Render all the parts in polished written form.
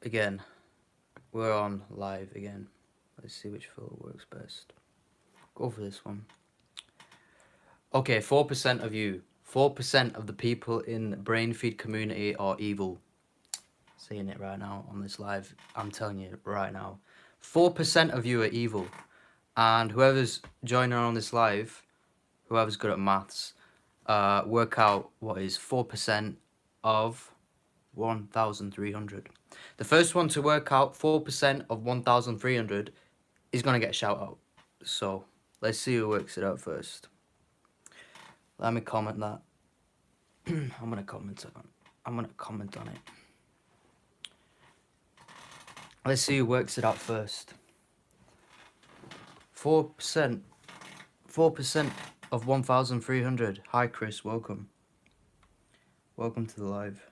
again. We're on live again. Let's see which photo works best. Go for this one. Okay, 4% of you. 4% of the people in the brain feed community are evil. Saying it right now on this live. I'm telling you right now. 4% of you are evil. And whoever's joining on this live, whoever's good at maths, work out what is 4% of 1,300. The first one to work out 4% of 1,300 is going to get a shout out. So let's see who works it out first. Let me comment that. I'm going to comment on it. Let's see who works it out first. 4%. 4% of 1,300. Hi Chris, welcome. Welcome to the live.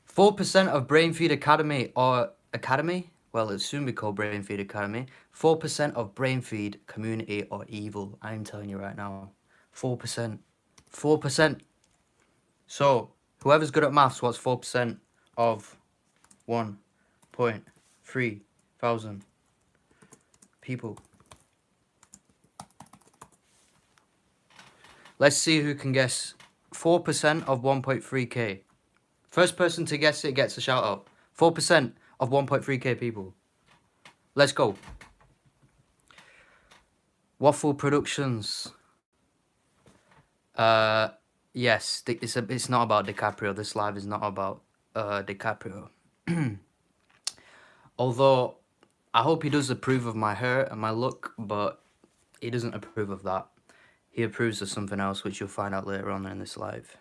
4% of Brainfeed Academy or Academy? Well, it'll soon be called Brainfeed Academy. 4% of Brainfeed community are evil. I'm telling you right now. 4%. 4%. So, whoever's good at maths, what's 4% of 1.3 thousand people? Let's see who can guess 4% of 1.3k. First person to guess it gets a shout out. 4% of 1.3k people. Let's go. Waffle Productions. Yes, it's not about DiCaprio. This live is not about DiCaprio. Although I hope he does approve of my hair and my look, but he doesn't approve of that. He approves of something else, which you'll find out later on in this live.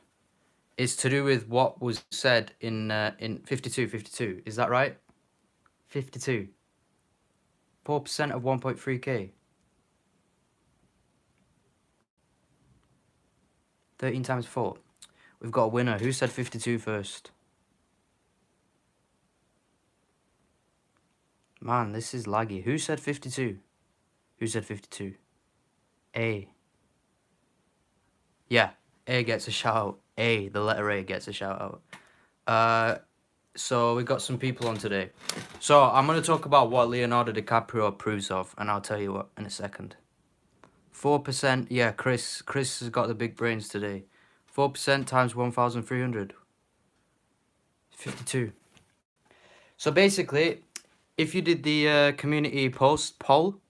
It's to do with what was said in 52. Is that right? 52. 4% of 1.3k. 13 times 4. We've got a winner. Who said 52 first? Man, this is laggy. Who said 52? Who said 52? A. Yeah, A gets a shout out. A, the letter A gets a shout out. So we got some people on today. So I'm going to talk about what Leonardo DiCaprio approves of, and I'll tell you what in a second. 4%, yeah, Chris has got the big brains today. 4% times 1,300. 52. So basically, if you did the community post poll,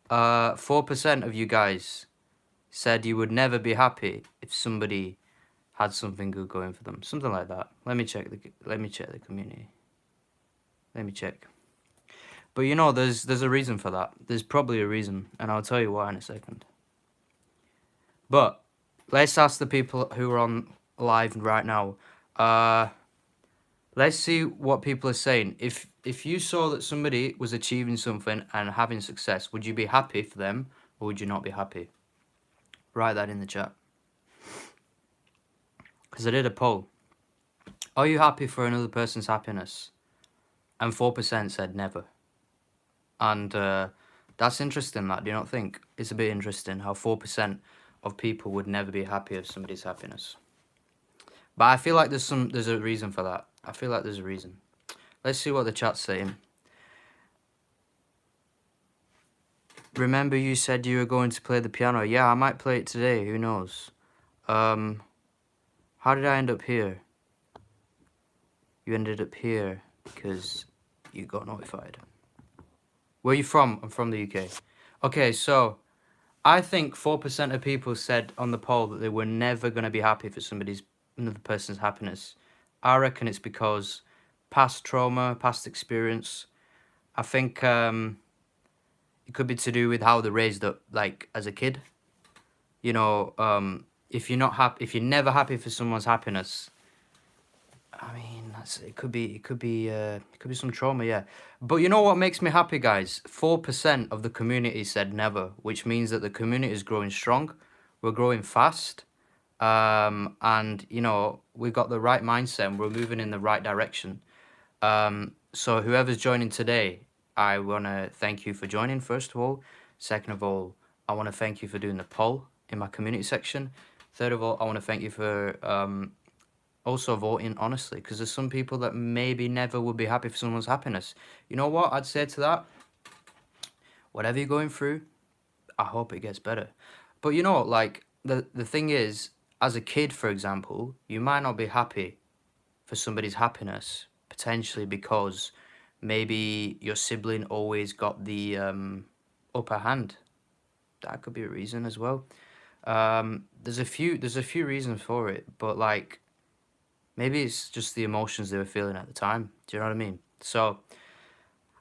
4% of you guys said you would never be happy if somebody had something good going for them. Something like that. Let me check the community. Let me check. But you know, there's a reason for that. There's probably a reason, and I'll tell you why in a second. But let's ask the people who are on live right now. Let's see what people are saying. If you saw that somebody was achieving something and having success, would you be happy for them or would you not be happy? Write that in the chat. Because I did a poll. Are you happy for another person's happiness? And 4% said never. And that's interesting, that, do you not think? It's a bit interesting how 4% of people would never be happy of somebody's happiness. But I feel like there's a reason for that. I feel like there's a reason. Let's see what the chat's saying. Remember you said you were going to play the piano. Yeah, I might play it today. Who knows? How did I end up here? You ended up here because you got notified. Where are you from? I'm from the UK. Okay, so I think 4% of people said on the poll that they were never going to be happy for another person's happiness. I reckon it's because past trauma, past experience. I think it could be to do with how they're raised up, like as a kid. You know, if you're never happy for someone's happiness, I mean, it could be some trauma, yeah. But you know what makes me happy, guys? 4% of the community said never, which means that the community is growing strong. We're growing fast. And you know, we've got the right mindset and we're moving in the right direction. So whoever's joining today, I want to thank you for joining, first of all. Second of all, I want to thank you for doing the poll in my community section. Third of all, I want to thank you for also voting honestly, because there's some people that maybe never would be happy for someone's happiness. You know what I'd say to that? Whatever you're going through, I hope it gets better. But you know, like the thing is, as a kid, for example, you might not be happy for somebody's happiness, potentially because maybe your sibling always got the upper hand. That could be a reason as well. There's a few reasons for it, but like maybe it's just the emotions they were feeling at the time. Do you know what I mean? So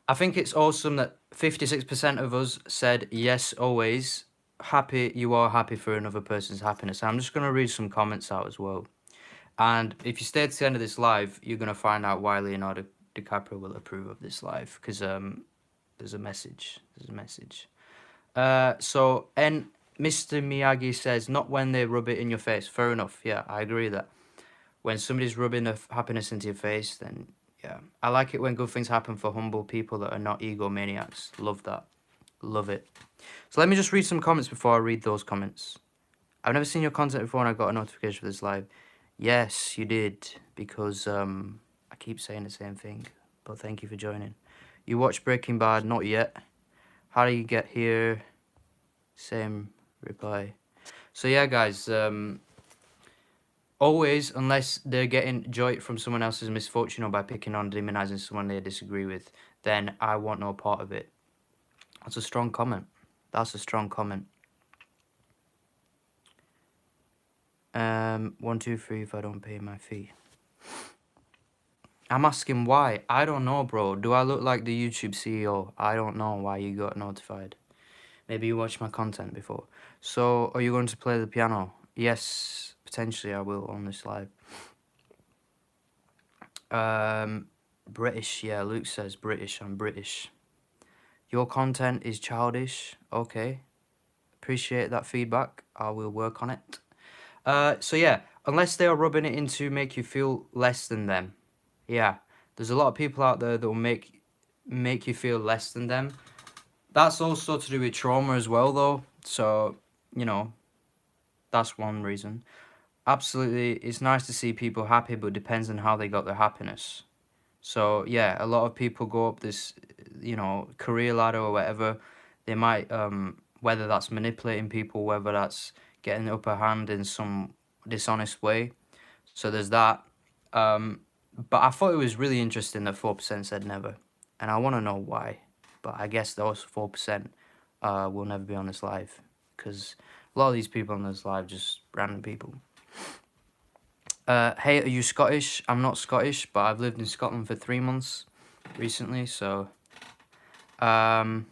I think it's awesome that 56% of us said yes, always happy. You are happy for another person's happiness. I'm just gonna read some comments out as well. And if you stay to the end of this live, you're gonna find out why Leonardo DiCaprio will approve of this live, because there's a message. There's a message. And Mr. Miyagi says, not when they rub it in your face. Fair enough. Yeah, I agree that when somebody's rubbing the happiness into your face, then yeah. I like it when good things happen for humble people that are not egomaniacs. Love that. Love it. So let me just read some comments before I read those comments. I've never seen your content before and I got a notification for this live. Yes, you did, because I keep saying the same thing, but thank you for joining. You watch Breaking Bad? Not yet. How do you get here? Same reply. So yeah, guys, always, unless they're getting joy from someone else's misfortune or by picking on, demonizing someone they disagree with, then I want no part of it. That's a strong comment. That's a strong comment. 1, 2, 3, if I don't pay my fee. I'm asking why. I don't know, bro. Do I look like the YouTube CEO? I don't know why you got notified. Maybe you watched my content before. So, are you going to play the piano? Yes, potentially I will on this live. British, yeah, Luke says British. I'm British. Your content is childish. Okay. Appreciate that feedback. I will work on it. So yeah, unless they are rubbing it in to make you feel less than them. Yeah, there's a lot of people out there that will make you feel less than them. That's also to do with trauma as well, though. So, you know, that's one reason. Absolutely, it's nice to see people happy, but it depends on how they got their happiness. So, yeah, a lot of people go up this, career ladder or whatever. They might, whether that's manipulating people, whether that's getting the upper hand in some dishonest way. So there's that. But I thought it was really interesting that 4% said never. And I want to know why. But I guess those 4% will never be on this live. Because a lot of these people on this live just random people. Hey, are you Scottish? I'm not Scottish, but I've lived in Scotland for 3 months recently, so... boom.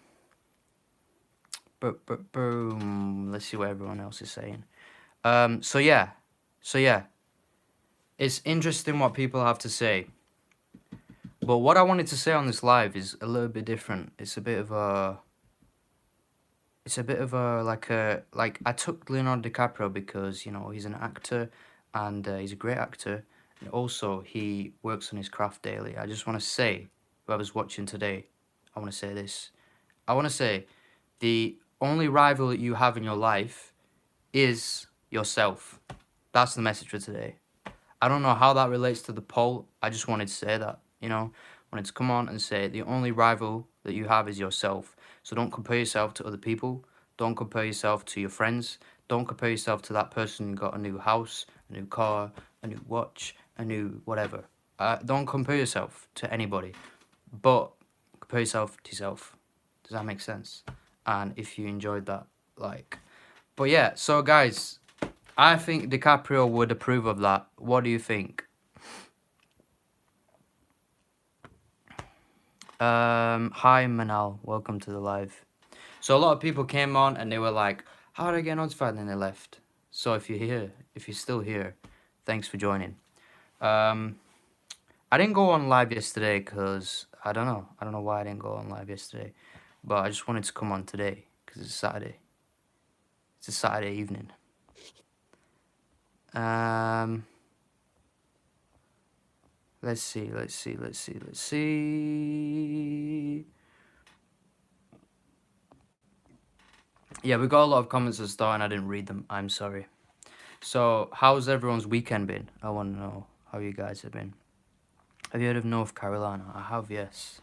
Let's see what everyone else is saying. So yeah. It's interesting what people have to say. But what I wanted to say on this live is a little bit different. It's a bit of a... like I took Leonardo DiCaprio because, he's an actor and he's a great actor. And also, he works on his craft daily. I just want to say, whoever's watching today, I want to say this. I want to say, the only rival that you have in your life is yourself. That's the message for today. I don't know how that relates to the poll. I just wanted to say that, wanted to come on and say the only rival that you have is yourself. So don't compare yourself to other people. Don't compare yourself to your friends. Don't compare yourself to that person who got a new house, a new car, a new watch, a new whatever. Don't compare yourself to anybody, but compare yourself to yourself. Does that make sense? And if you enjoyed that, but yeah, so guys, I think DiCaprio would approve of that. What do you think? Hi Manal, welcome to the live. So a lot of people came on and they were like, how did I get notified? And then they left. So if you're here, if you're still here, thanks for joining. I didn't go on live yesterday because I don't know why I didn't go on live yesterday, but I just wanted to come on today because it's Saturday. It's a Saturday evening. Let's see. Yeah, we got a lot of comments at the start and I didn't read them. I'm sorry. So, how's everyone's weekend been? I want to know. how you guys have been. Have you heard of North Carolina? I have, yes.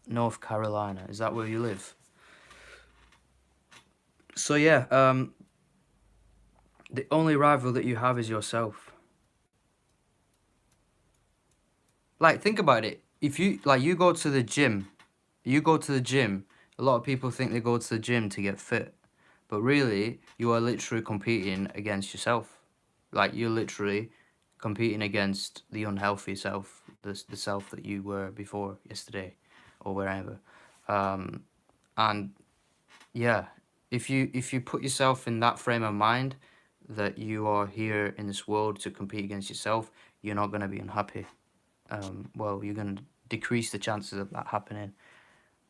North Carolina, is that where you live? So yeah, the only rival that you have is yourself. Like, think about it. If you, like, you go to the gym, a lot of people think they go to the gym to get fit. But really, you are literally competing against yourself. Like, you're literally competing against the unhealthy self, the self that you were before yesterday or wherever. And yeah, if you put yourself in that frame of mind that you are here in this world to compete against yourself, you're not going to be unhappy. Well, you're going to decrease the chances of that happening.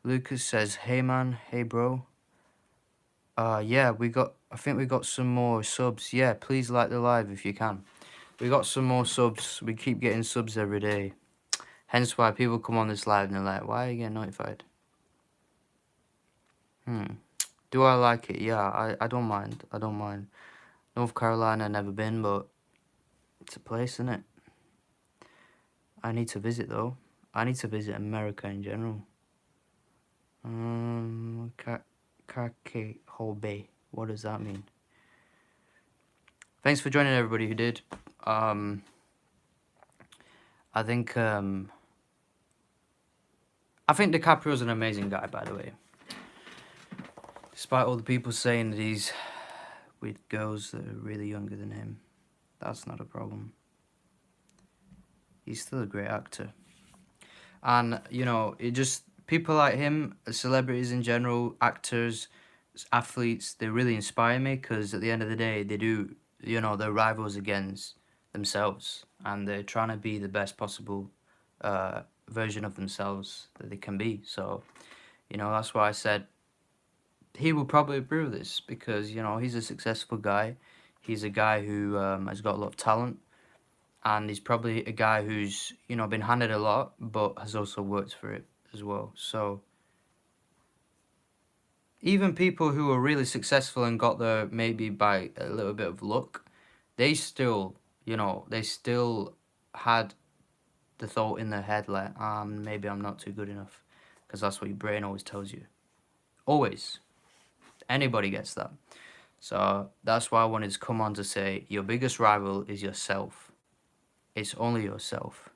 Lucas says, hey man, hey bro. Yeah, I think we got some more subs. Yeah, please like the live if you can. We got some more subs. We keep getting subs every day. Hence why people come on this live and they're like, why are you getting notified? Do I like it? Yeah, I don't mind. I don't mind. North Carolina, never been, but it's a place, isn't it? I need to visit, though. I need to visit America in general. Kakehobe. What does that mean? Thanks for joining, everybody who did. I think DiCaprio's an amazing guy, by the way. Despite all the people saying that he's with girls that are really younger than him, that's not a problem. He's still a great actor. And, you know, it just, people like him, celebrities in general, actors, athletes, they really inspire me because at the end of the day, they do, you know, they're rivals against themselves and they're trying to be the best possible version of themselves that they can be. So, you know, that's why I said he will probably approve this because, you know, he's a successful guy. He's a guy who has got a lot of talent. And he's probably a guy who's, you know, been handed a lot, but has also worked for it as well. So even people who are really successful and got there maybe by a little bit of luck, they still, you know, they still had the thought in their head like, maybe I'm not too good enough. Because that's what your brain always tells you. Always. Anybody gets that. So that's why I wanted to come on to say your biggest rival is yourself. It's only yourself.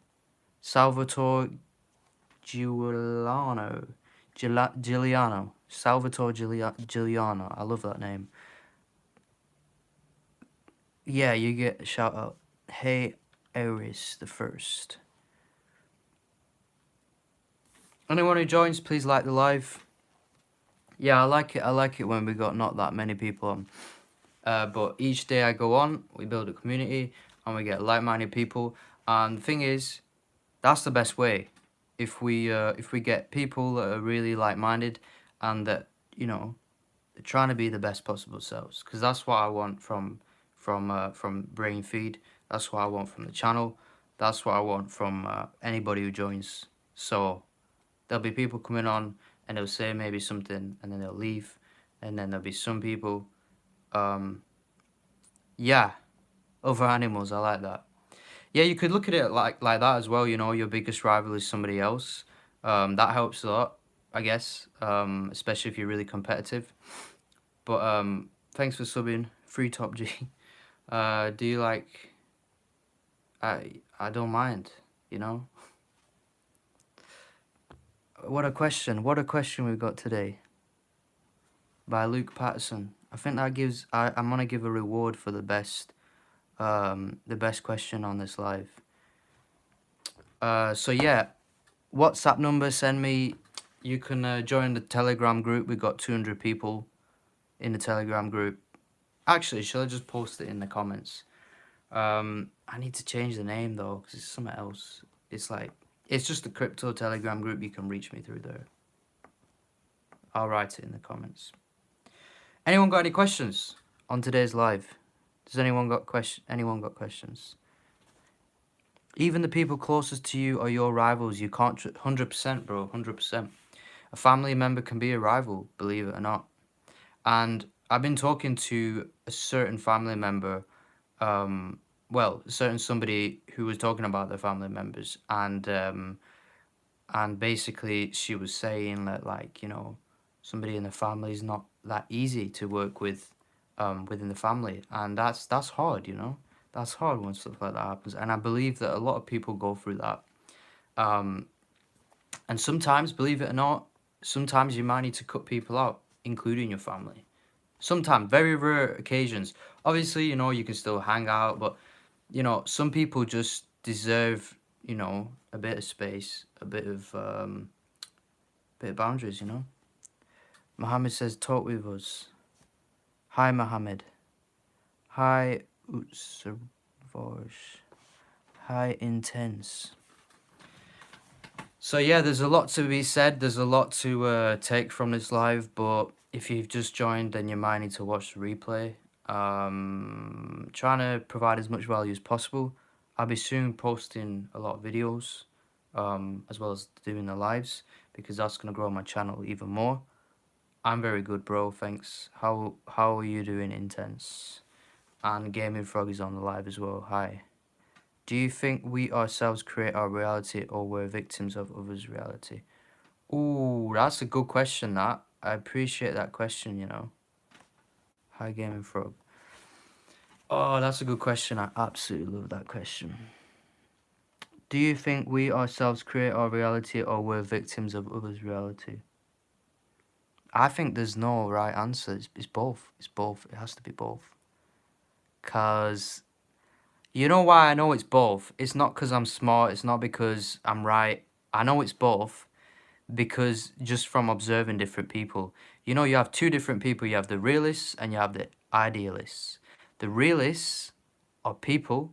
Salvatore Giuliano. Salvatore Giuliano. I love that name. Yeah, you get a shout out. Hey, Aries the First. Anyone who joins, please like the live. Yeah, I like it. I like it when we got not that many people on. But each day I go on, we build a community and we get like-minded people. And the thing is, that's the best way. If we get people that are really like-minded and that, you know, they're trying to be the best possible selves, because that's what I want from Brain Feed. That's what I want from the channel. That's what I want from anybody who joins. So there'll be people coming on and they'll say maybe something and then they'll leave, and then there'll be some people, yeah, other animals. I like that. Yeah, you could look at it like that as well. You know, your biggest rival is somebody else. That helps a lot, I guess, especially if you're really competitive. But thanks for subbing, Free Top G. Do you like? I don't mind. You know. What a question! What a question we've got today. By Luke Patterson. I think that gives. I'm gonna give a reward for the best question on this live. So yeah, WhatsApp number. Send me. You can join the Telegram group. We've got 200 people in the Telegram group. Actually, shall I just post it in the comments? I need to change the name though, because it's something else. It's like, it's just the crypto Telegram group. You can reach me through there. I'll write it in the comments. Anyone got any questions on today's live? Does anyone got questions? Even the people closest to you are your rivals. You can't 100%, bro. 100%. A family member can be a rival, believe it or not. And I've been talking to a certain family member well, certain somebody who was talking about their family members, and basically she was saying that, like, you know, somebody in the family is not that easy to work with, within the family, and that's hard, you know. That's hard when stuff like that happens, and I believe that a lot of people go through that. um and sometimes, believe it or not, sometimes you might need to cut people out, including your family. Sometimes, very rare occasions. Obviously, you know, you can still hang out, but you know, some people just deserve, you know, a bit of space, a bit of boundaries, you know. Mohammed says, talk with us. Hi, Mohammed. Hi, Utsavosh. Hi, Intense. So yeah, there's a lot to be said. There's a lot to take from this live, but if you've just joined, then you might need to watch the replay. Trying to provide as much value as possible. I'll be soon posting a lot of videos, as well as doing the lives, because that's gonna grow my channel even more. I'm very good, bro. Thanks. How are you doing, Intense? And Gaming Frog is on the live as well. Hi. Do you think we ourselves create our reality, or we're victims of others' reality? Ooh, that's a good question, that. I appreciate that question, you know. Hi, Gaming Frog. Oh, that's a good question. I absolutely love that question. Do you think we ourselves create our reality, or we're victims of others' reality? I think there's no right answer. It's both. It's both. It has to be both. Because, you know why I know it's both? It's not because I'm smart. It's not because I'm right. I know it's both because just from observing different people. You know, you have two different people. You have the realists and you have the idealists. The realists are people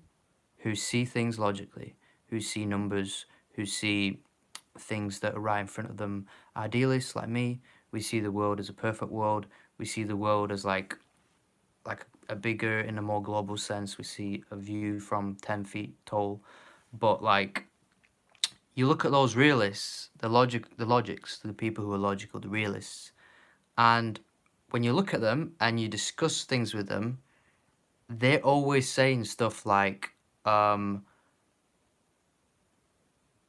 who see things logically, who see numbers, who see things that are right in front of them. Idealists, like me, we see the world as a perfect world. We see the world as like a bigger, in a more global sense. We see a view from 10 feet tall. But like, you look at those realists, the logics, the people who are logical, the realists, and when you look at them and you discuss things with them, they're always saying stuff like,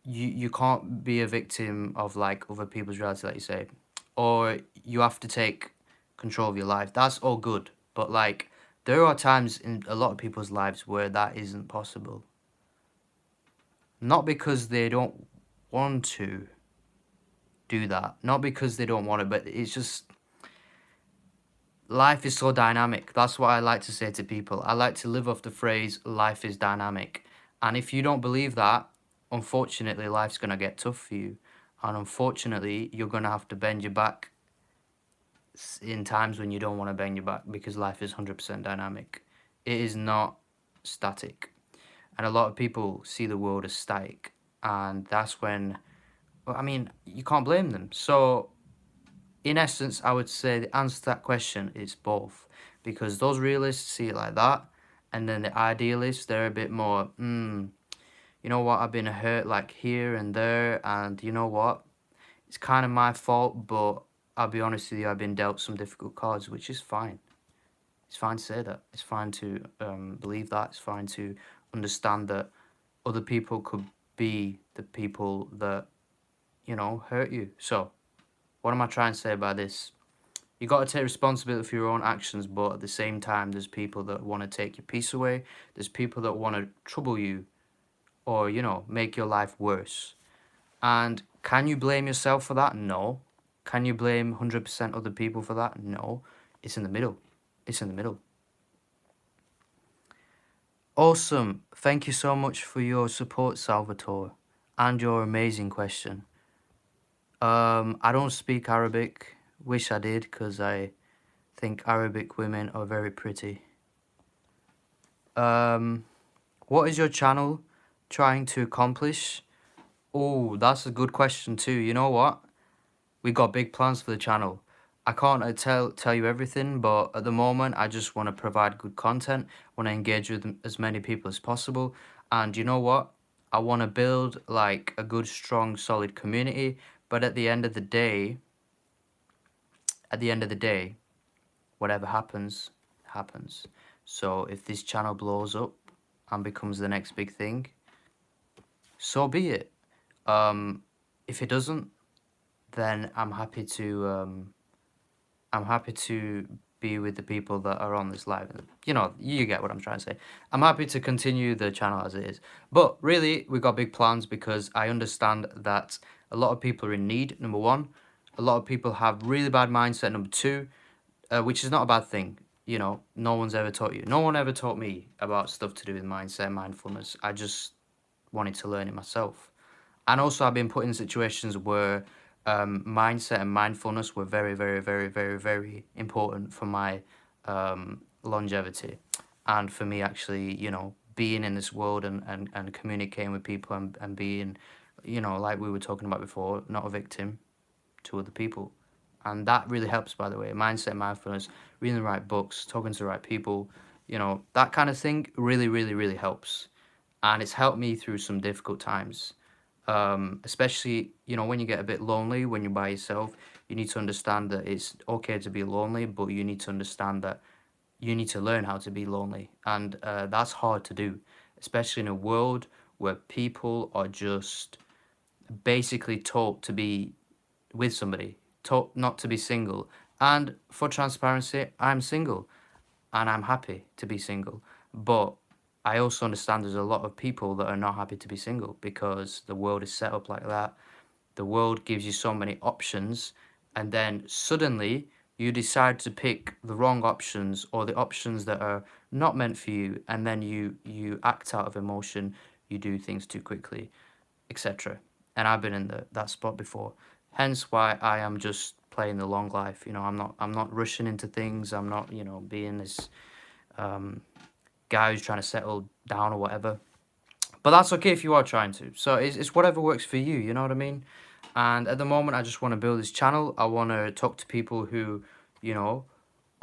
you can't be a victim of like other people's reality, like you say, or you have to take control of your life. That's all good, but like, there are times in a lot of people's lives where that isn't possible. Not because they don't want to do that, not because they don't want it, but it's just, life is so dynamic. That's what I like to say to people. I like to live off the phrase, life is dynamic. And if you don't believe that, unfortunately, life's going to get tough for you. And unfortunately, you're going to have to bend your back in times when you don't want to bend your back, because life is 100% dynamic. It is not static. And a lot of people see the world as static. And that's when, well, I mean, you can't blame them. So in essence, I would say the answer to that question is both, because those realists see it like that, and then the idealists, they're a bit more, you know what, I've been hurt like here and there, and you know what, it's kind of my fault, but I'll be honest with you, I've been dealt some difficult cards, which is fine. It's fine to say that. It's fine to believe that. It's fine to understand that other people could be the people that, you know, hurt you. So, what am I trying to say by this? You got to take responsibility for your own actions, but at the same time, there's people that want to take your peace away. There's people that want to trouble you, or, you know, make your life worse. And can you blame yourself for that? No. Can you blame 100% other people for that? No. It's in the middle. It's in the middle. Awesome. Thank you so much for your support, Salvatore, and your amazing question. I don't speak Arabic. Wish I did, because I think Arabic women are very pretty. What is your channel trying to accomplish? Oh, that's a good question too. You know what? We got big plans for the channel. I can't tell you everything, but at the moment, I just want to provide good content. Want to engage with as many people as possible. And you know what? I want to build like a good, strong, solid community. But at the end of the day, whatever happens, happens. So if this channel blows up, and becomes the next big thing, so be it. If it doesn't, then I'm happy to be with the people that are on this live. You get what I'm trying to say. I'm happy to continue the channel as it is. But really, we got big plans because I understand that a lot of people are in need, number one. A lot of people have really bad mindset, number two, which is not a bad thing. No one's ever taught you. No one ever taught me about stuff to do with mindset, mindfulness. I just wanted to learn it myself. And also, I've been put in situations where mindset and mindfulness were very, very, very, very, very important for my longevity. And for me, actually, being in this world and communicating with people and being, like we were talking about before, not a victim to other people. And that really helps, by the way. Mindset, mindfulness, reading the right books, talking to the right people, that kind of thing really, really, really helps. And it's helped me through some difficult times. Especially, when you get a bit lonely, when you're by yourself, you need to understand that it's okay to be lonely, but you need to understand that you need to learn how to be lonely. And that's hard to do, especially in a world where people are just basically taught to be with somebody, taught not to be single. And for transparency, I'm single and I'm happy to be single. But I also understand there's a lot of people that are not happy to be single because the world is set up like that. The world gives you so many options, and then suddenly you decide to pick the wrong options or the options that are not meant for you, and then you act out of emotion, you do things too quickly, etc. And I've been in that spot before. Hence why I am just playing the long life. I'm not rushing into things. I'm not, being this guy who's trying to settle down or whatever. But that's okay if you are trying to. So it's whatever works for you, you know what I mean? And at the moment, I just want to build this channel. I want to talk to people who,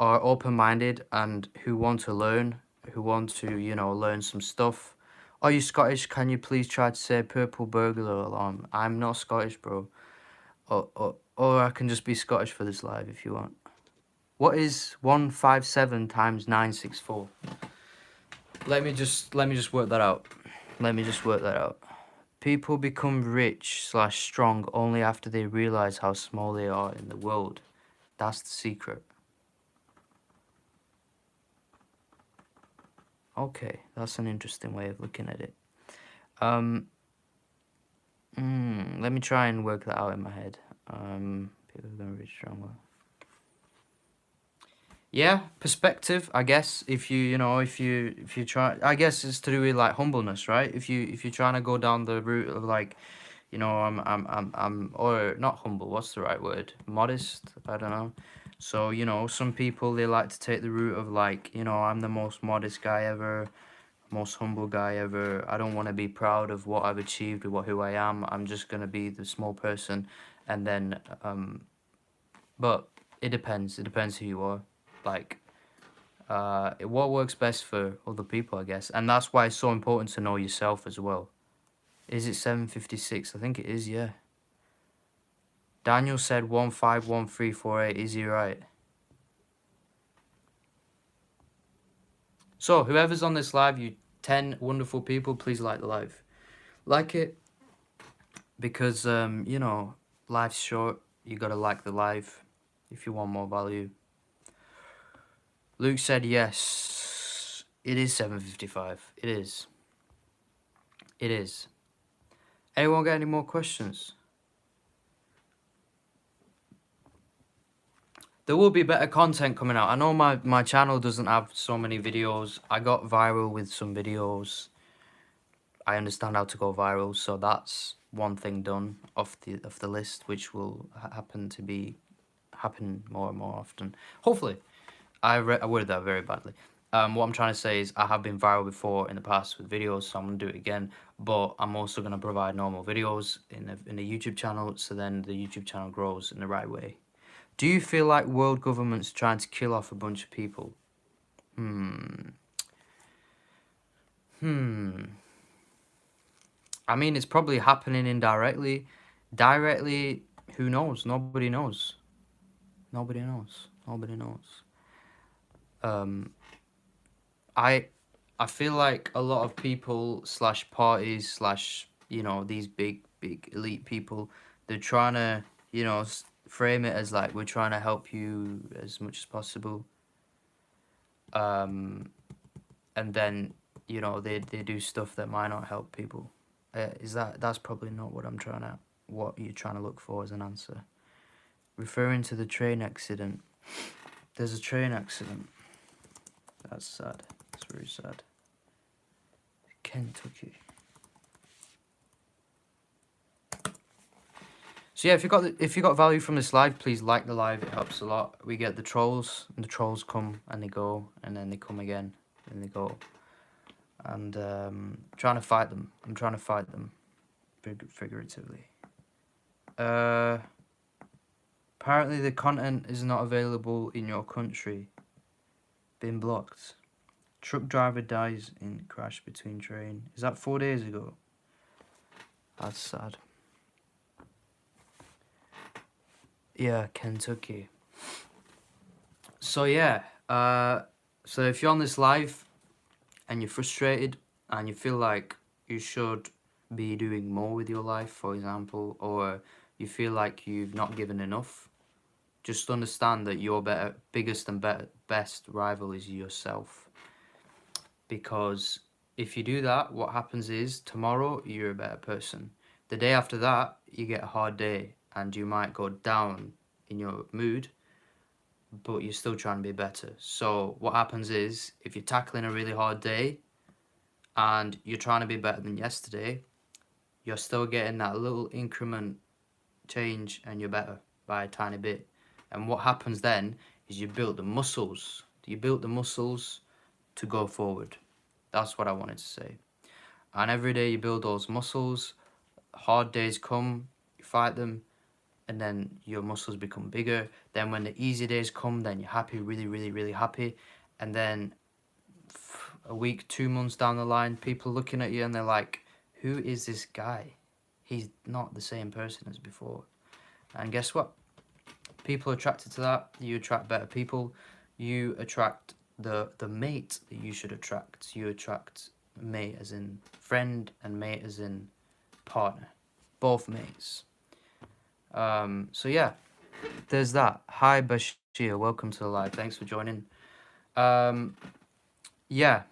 are open-minded and who want to learn, who want to, learn some stuff. Are you Scottish? Can you please try to say purple burglar alarm? I'm not Scottish, bro. Or I can just be Scottish for this live if you want. What is 157 times 964? Let me just work that out. Let me just work that out. People become rich/strong only after they realize how small they are in the world. That's the secret. Okay, that's an interesting way of looking at it. Let me try and work that out in my head. People become rich/strong. Yeah, perspective, I guess. If you try, I guess it's to do with like humbleness, right? If you're trying to go down the route of like, I'm or not humble, what's the right word? Modest, I don't know. So, some people they like to take the route of like, I'm the most modest guy ever, most humble guy ever. I don't want to be proud of what I've achieved or who I am. I'm just gonna be the small person, and then but it depends. It depends who you are. Like, what works best for other people, I guess. And that's why it's so important to know yourself as well. Is it 7:56? I think it is, yeah. Daniel said 151348. Is he right? So, whoever's on this live, you 10 wonderful people, please like the live. Like it because, life's short. You gotta like the live if you want more value. Luke said yes. It is 7:55. It is. It is. Anyone got any more questions? There will be better content coming out. I know my channel doesn't have so many videos. I got viral with some videos. I understand how to go viral, so that's one thing done off the list, which will happen more and more often. Hopefully. I worded that very badly. What I'm trying to say is I have been viral before in the past with videos, so I'm going to do it again. But I'm also going to provide normal videos in the YouTube channel, so then the YouTube channel grows in the right way. Do you feel like world government's trying to kill off a bunch of people? I mean, it's probably happening indirectly. Directly, who knows? Nobody knows. Nobody knows. Nobody knows. I I feel like a lot of people slash parties slash, you know, these big elite people, they're trying to, you know, frame it as like we're trying to help you as much as possible. And then, you know, they do stuff that might not help people. That's probably not what you're trying to look for as an answer. Referring to the train accident. There's a train accident. That's sad. That's very sad. Kentucky. So yeah, if you got value from this live, please like the live. It helps a lot. We get the trolls, and the trolls come and they go, and then they come again, and they go. And trying to fight them. I'm trying to fight them, figuratively. Apparently the content is not available in your country. Been blocked. Truck driver dies in crash between train. Is that 4 days ago? That's sad. Yeah, Kentucky. So yeah, so if you're on this live and you're frustrated and you feel like you should be doing more with your life, for example, or you feel like you've not given enough, just understand that your biggest and best rival is yourself. Because if you do that, what happens is tomorrow you're a better person. The day after that, you get a hard day and you might go down in your mood, but you're still trying to be better. So what happens is if you're tackling a really hard day and you're trying to be better than yesterday, you're still getting that little increment change and you're better by a tiny bit. And what happens then is you build the muscles. You build the muscles to go forward. That's what I wanted to say. And every day you build those muscles, hard days come, you fight them, and then your muscles become bigger. Then when the easy days come, then you're happy, really, really, really happy. And then a week, 2 months down the line, people are looking at you and they're like, who is this guy? He's not the same person as before. And guess what? People are attracted to that. You attract better people. You attract the mate that you should attract. You attract mate as in friend and mate as in partner. Both mates. So yeah, there's that. Hi Bashir, welcome to the live. Thanks for joining. Yeah,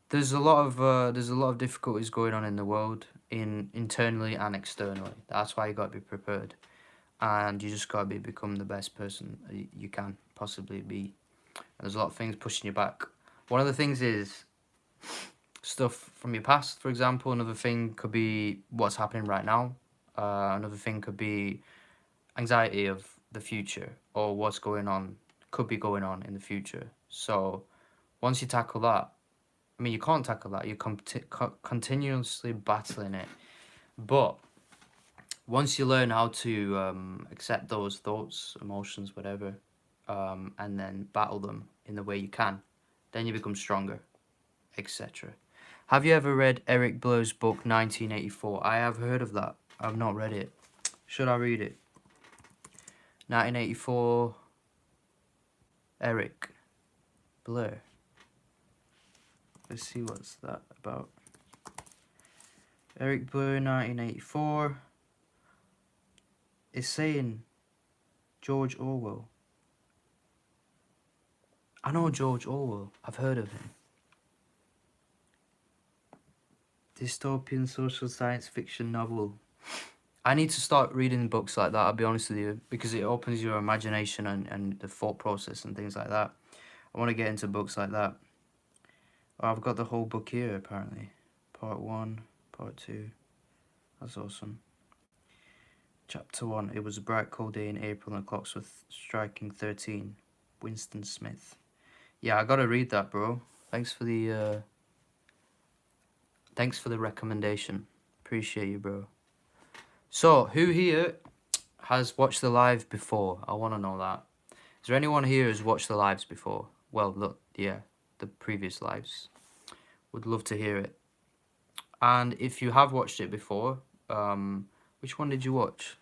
there's a lot of difficulties going on in the world, internally and externally. That's why you got to be prepared, and you just got to become the best person you can possibly be. And there's a lot of things pushing you back. One of the things is stuff from your past, for example. Another thing could be what's happening right now. Another thing could be anxiety of the future or what's could be going on in the future. So once you tackle that, I mean, you can't tackle that. You're continuously battling it. But once you learn how to accept those thoughts, emotions, whatever, and then battle them in the way you can, then you become stronger, etc. Have you ever read Eric Blur's book 1984? I have heard of that. I've not read it. Should I read it? 1984, Eric Blur. Let's see what's that about. Eric Blur, 1984. It's saying George Orwell. I know George Orwell. I've heard of him. Dystopian social science fiction novel. I need to start reading books like that, I'll be honest with you, because it opens your imagination and the thought process and things like that. I want to get into books like that. Oh, I've got the whole book here, apparently. Part 1, Part 2. That's awesome. Chapter 1. It was a bright cold day in April and the clocks were striking 13. Winston Smith. Yeah, I gotta read that, bro. Thanks for the recommendation. Appreciate you, bro. So, who here has watched the live before? I want to know that. Is there anyone here who's watched the lives before? Well, look, yeah, the previous lives. Would love to hear it. And if you have watched it before, which one did you watch?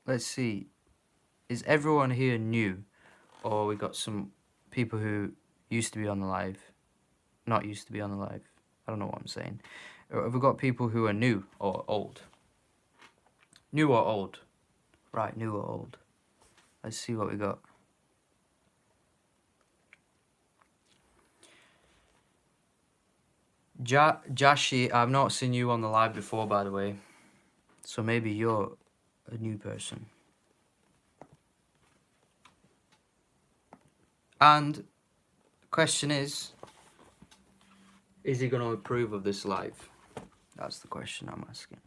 Let's see. Is everyone here new? Or we got some people who used to be on the live? not used to be on the live. I don't know what I'm saying. Have we got people who are new or old? New or old? Right, new or old. Let's see what we got. Jashi, I've not seen you on the live before, by the way. So maybe you're a new person. And the question is he going to approve of this live? That's the question I'm asking.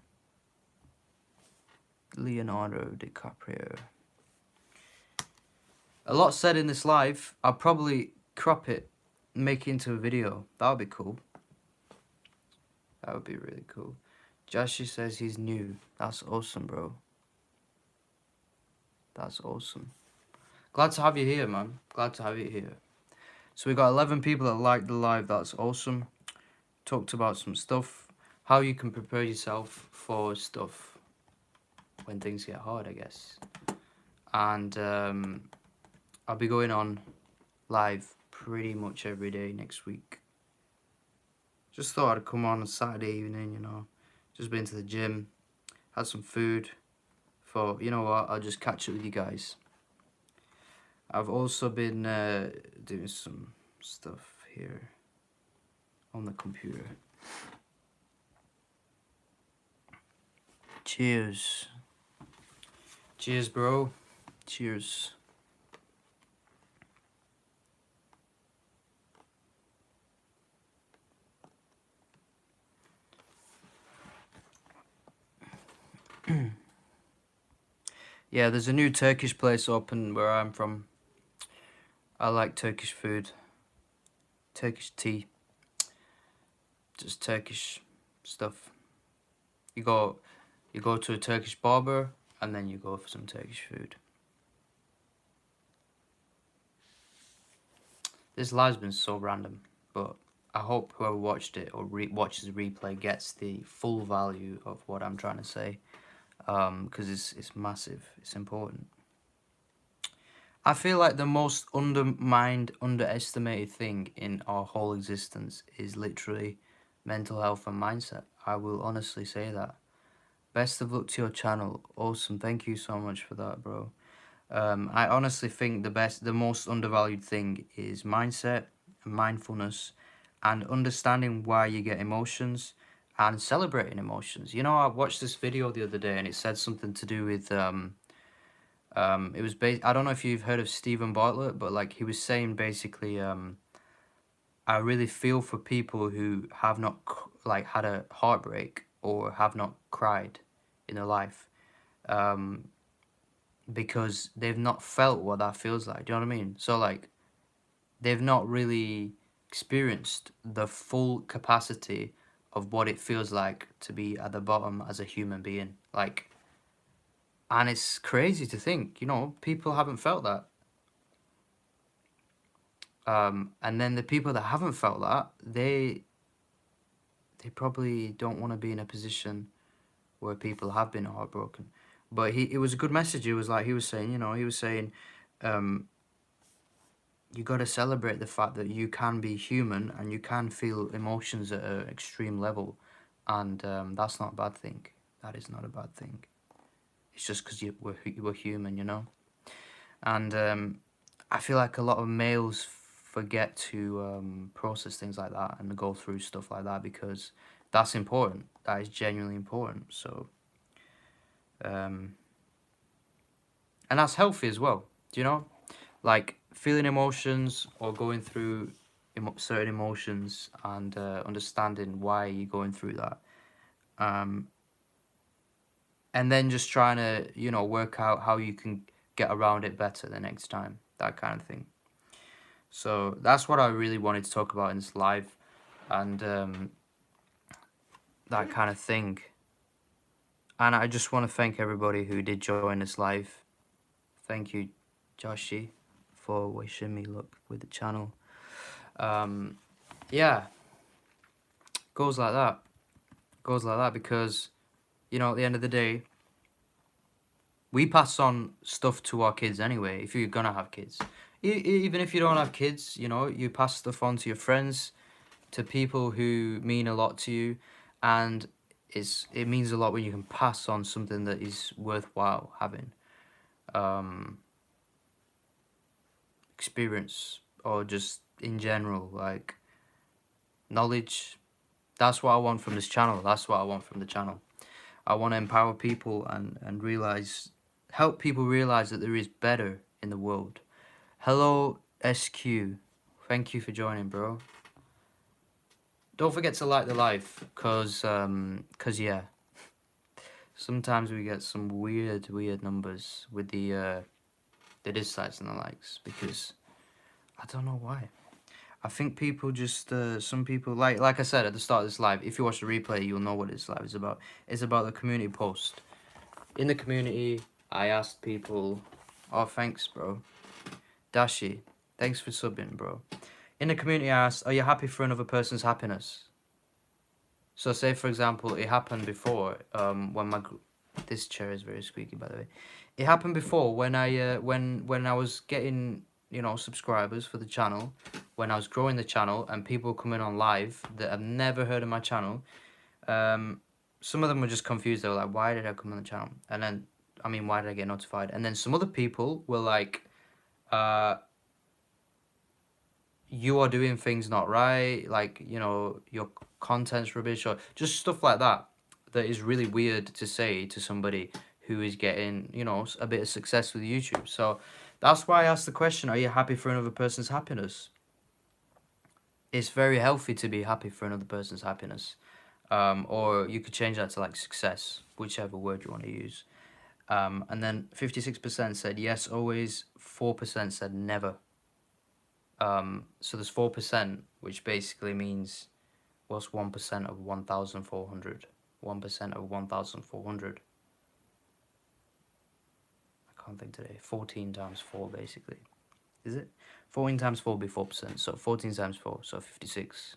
Leonardo DiCaprio. A lot said in this live. I'll probably crop it, make it into a video. That would be cool. That would be really cool. Jashi says he's new. That's awesome, bro. That's awesome. Glad to have you here, man. Glad to have you here. So we got 11 people that liked the live. That's awesome. Talked about some stuff. How you can prepare yourself for stuff when things get hard, I guess. And I'll be going on live pretty much every day next week. Just thought I'd come on a Saturday evening, you know. Just been to the gym. Had some food. Thought, you know what, I'll just catch up with you guys. I've also been doing some stuff here on the computer. Cheers. Cheers, bro. Cheers. Yeah, there's a new Turkish place open where I'm from. I like Turkish food. Turkish tea. Just Turkish stuff. You go to a Turkish barber and then you go for some Turkish food. This live's been so random, but I hope whoever watched it or watches the replay gets the full value of what I'm trying to say, because it's massive, it's important. I feel like the most undermined, underestimated thing in our whole existence is literally mental health and mindset. I will honestly say that. Best of luck to your channel. Awesome. Thank you so much for that, bro. I honestly think the most undervalued thing is mindset, mindfulness, and understanding why you get emotions and celebrating emotions. You know, I watched this video the other day and it said something to do with it was I don't know if you've heard of Stephen Bartlett, but like he was saying basically I really feel for people who have not like had a heartbreak or have not cried in their life, because they've not felt what that feels like. Do you know what I mean? So like they've not really experienced the full capacity of what it feels like to be at the bottom as a human being. Like, and it's crazy to think, you know, people haven't felt that. And then the people that haven't felt that, they probably don't want to be in a position where people have been heartbroken. But it was a good message. It was like he was saying, you know, he was saying, you got to celebrate the fact that you can be human and you can feel emotions at an extreme level, and that's not a bad thing. That is not a bad thing. It's just because you were human, you know. And I feel like a lot of males forget to process things like that and go through stuff like that, because that's important. That is genuinely important. So, and that's healthy as well. Do you know, like feeling emotions or going through certain emotions and understanding why you're going through that, and then just trying to, you know, work out how you can get around it better the next time, that kind of thing. So that's what I really wanted to talk about in this live, and that kind of thing. And I just want to thank everybody who did join this live. Thank you, Joshi, for wishing me luck with the channel. Yeah, goes like that. Goes like that because, you know, at the end of the day, we pass on stuff to our kids anyway, if you're gonna have kids. Even if you don't have kids, you know, you pass stuff on to your friends, to people who mean a lot to you, and it means a lot when you can pass on something that is worthwhile having. Experience, or just in general, like knowledge. That's what I want from this channel. That's what I want from the channel. I want to empower people and help people realize that there is better in the world. Hello, SQ. Thank you for joining, bro. Don't forget to like the live, cause yeah, sometimes we get some weird numbers with the dislikes and the likes, because I don't know why. I think people just some people, like I said at the start of this live, if you watch the replay, you'll know what this live is about. It's about the community post. In the community, I asked people, oh thanks bro, Dashi, thanks for subbing bro. In the community I asked, are you happy for another person's happiness? So say for example, it happened before, when this chair is very squeaky by the way. It happened before when when I was getting, you know, subscribers for the channel, when I was growing the channel and people coming on live that have never heard of my channel. Some of them were just confused. They were like, why did I come on the channel? And then, I mean, why did I get notified? And then some other people were like, you are doing things not right, like, you know, your content's rubbish, or just stuff like that, that is really weird to say to somebody who is getting, you know, a bit of success with YouTube. So that's why I asked the question, are you happy for another person's happiness? It's very healthy to be happy for another person's happiness. Or you could change that to like success, whichever word you want to use. And then 56% said yes, always. 4% said never. So there's 4%, which basically means, what's 1% of 1,400? 1% of 1,400. I can't think today. 14 times 4, basically. Is it? 14 times 4 would be 4%. So 14 times 4, so 56.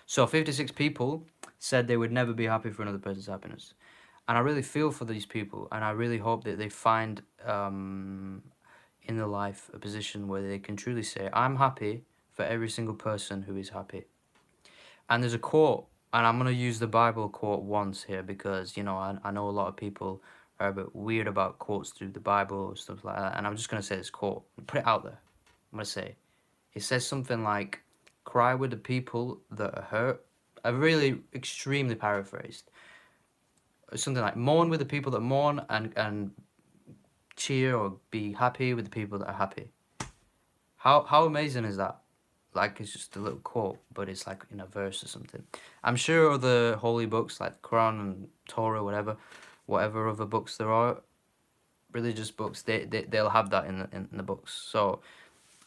So 56 people said they would never be happy for another person's happiness. And I really feel for these people, and I really hope that they find in their life a position where they can truly say, I'm happy for every single person who is happy. And there's a quote, and I'm going to use the Bible quote once here, because, you know, I know a lot of people are a bit weird about quotes through the Bible or stuff like that, and I'm just going to say this quote, put it out there. I'm going to say, it says something like, cry with the people that are hurt. I really extremely paraphrased. Something like, mourn with the people that mourn, and cheer or be happy with the people that are happy. How amazing is that? Like, it's just a little quote, but it's like in a verse or something. I'm sure other holy books like Quran and Torah, whatever other books there are, religious books, they'll have that in the books. So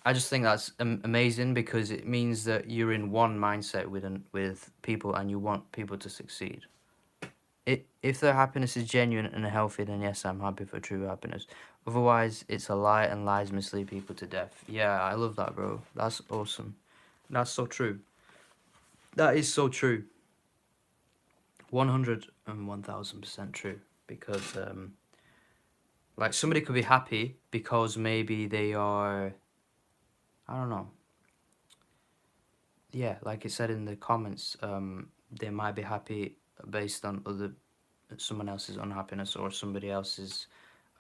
I just think that's amazing, because it means that you're in one mindset with people, and you want people to succeed. If their happiness is genuine and healthy, then yes, I'm happy for true happiness. Otherwise, it's a lie, and lies mislead people to death. Yeah, I love that, bro. That's awesome. That's so true. That is so true. 101,000% true. Because, like, somebody could be happy because maybe they are, I don't know. Yeah, like it said in the comments, they might be happy based on someone else's unhappiness, or somebody else's.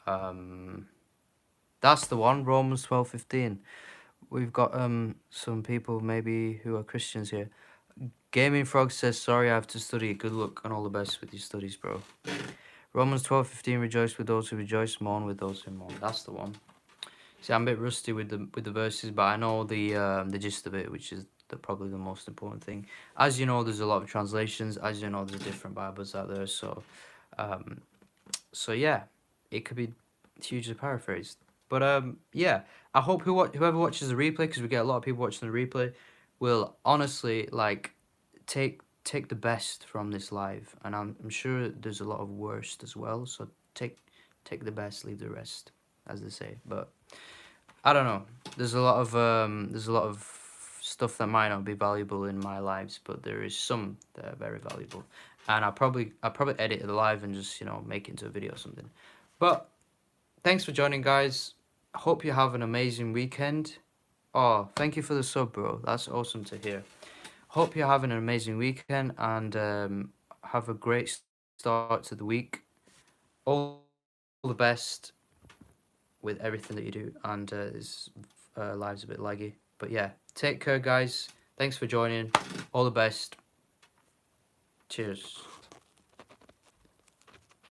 That's the one, Romans 12:15. We've got some people maybe who are Christians here. Gaming Frog says, sorry, I have to study. Good luck and all the best with your studies, bro. Romans 12:15, rejoice with those who rejoice, mourn with those who mourn. That's the one. See, I'm a bit rusty with the verses, but I know the gist of it, which is probably the most important thing. As you know, there's a lot of translations. As you know, there's different Bibles out there. So yeah, it could be hugely paraphrased. But yeah, I hope whoever watches the replay, because we get a lot of people watching the replay, will honestly like take the best from this live, and I'm sure there's a lot of worst as well. So take the best, leave the rest, as they say. But I don't know. There's a lot of stuff that might not be valuable in my lives, but there is some that are very valuable. And I'll probably edit the live and just, you know, make it into a video or something. But thanks for joining, guys. Hope you have an amazing weekend. Oh, thank you for the sub, bro. That's awesome to hear. hope you're having an amazing weekend and have a great start to the week. All the best with everything that you do, and this live's a bit laggy, but yeah, take care, guys. Thanks for joining. All the best. Cheers.